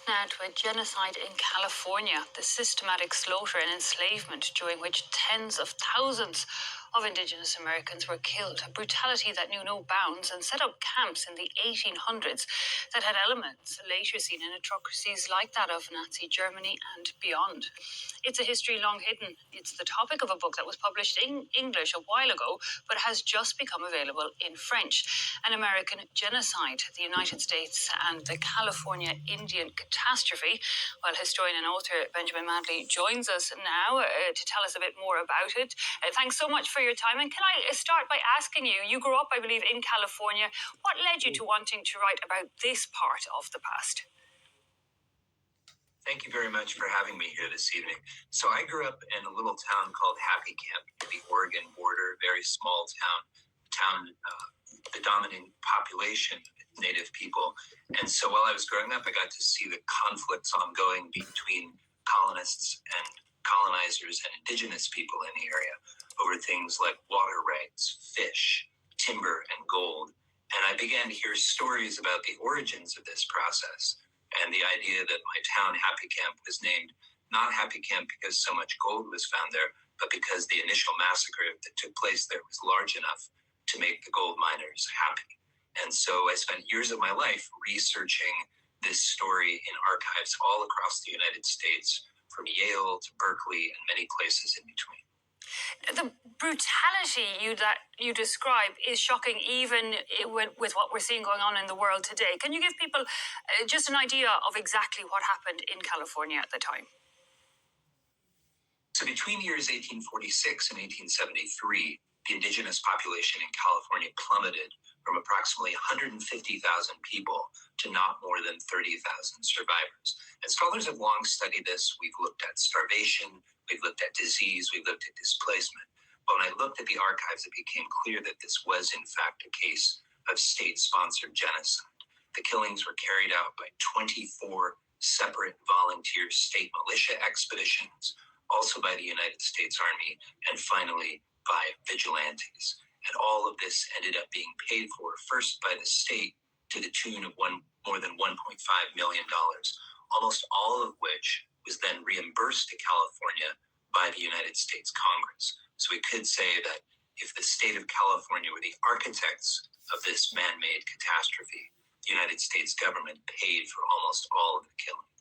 Now to a genocide in California, the systematic slaughter and enslavement during which tens of thousands of Indigenous Americans were killed, a brutality that knew no bounds and set up camps in the 1800s that had elements later seen in atrocities like that of Nazi Germany and beyond. It's a history long hidden. It's the topic of a book that was published in English a while ago, but has just become available in French. An American Genocide, the United States and the California Indian Catastrophe. Well, historian and author Benjamin Madley joins us now to tell us a bit more about it. Thanks so much for your time. And can I start by asking you, you grew up, I believe, in California. What led you to wanting to write about this part of the past? Thank you very much for having me here this evening. So I grew up in a little town called Happy Camp, near the Oregon border, very small town, the dominant population of Native people. And so while I was growing up, I got to see the conflicts ongoing between colonists and colonizers and Indigenous people in the area over things like water rights, fish, timber, and gold. And I began to hear stories about the origins of this process and the idea that my town, Happy Camp, was named not Happy Camp because so much gold was found there, but because the initial massacre that took place there was large enough to make the gold miners happy. And so I spent years of my life researching this story in archives all across the United States, from Yale to Berkeley and many places in between. The brutality that you describe is shocking, even with what we're seeing going on in the world today. Can you give people just an idea of exactly what happened in California at the time? So between years 1846 and 1873, the Indigenous population in California plummeted from approximately 150,000 people to not more than 30,000 survivors. And scholars have long studied this. We've looked at starvation, we've looked at disease, we've looked at displacement. But when I looked at the archives, it became clear that this was, in fact, a case of state-sponsored genocide. The killings were carried out by 24 separate volunteer state militia expeditions, also by the United States Army, and finally by vigilantes. And all of this ended up being paid for first by the state to the tune of more than $1.5 million, almost all of which was then reimbursed to California by the United States Congress. So we could say that if the state of California were the architects of this man-made catastrophe, the United States government paid for almost all of the killing.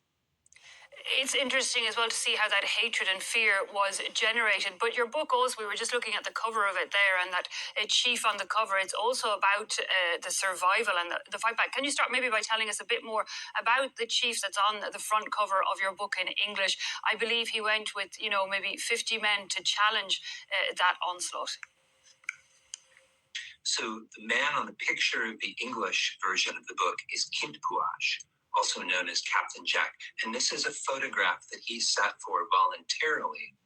It's interesting as well to see how that hatred and fear was generated. But your book also, we were just looking at the cover of it there, and that chief on the cover, it's also about the survival and the fight back. Can you start maybe by telling us a bit more about the chief that's on the front cover of your book in English? I believe he went with, maybe 50 men to challenge that onslaught. So the man on the picture of the English version of the book is Kintpuash, also known as Captain Jack. And this is a photograph that he sat for voluntarily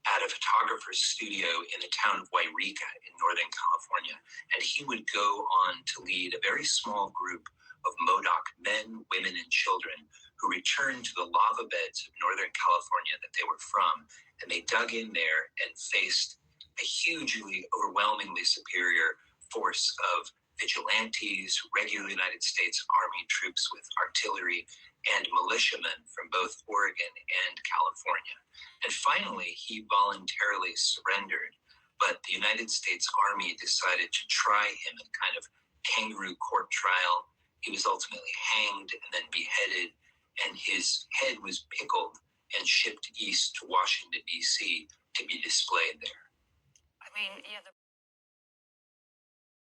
at a photographer's studio in the town of Wairika in Northern California. And he would go on to lead a very small group of Modoc men, women, and children who returned to the lava beds of Northern California that they were from. And they dug in there and faced a hugely, overwhelmingly superior force of vigilantes, regular United States Army troops with artillery, and militiamen from both Oregon and California. And finally, he voluntarily surrendered, but the United States Army decided to try him in kind of kangaroo court trial. He was ultimately hanged and then beheaded, and his head was pickled and shipped east to Washington, D.C. to be displayed there. I mean, yeah,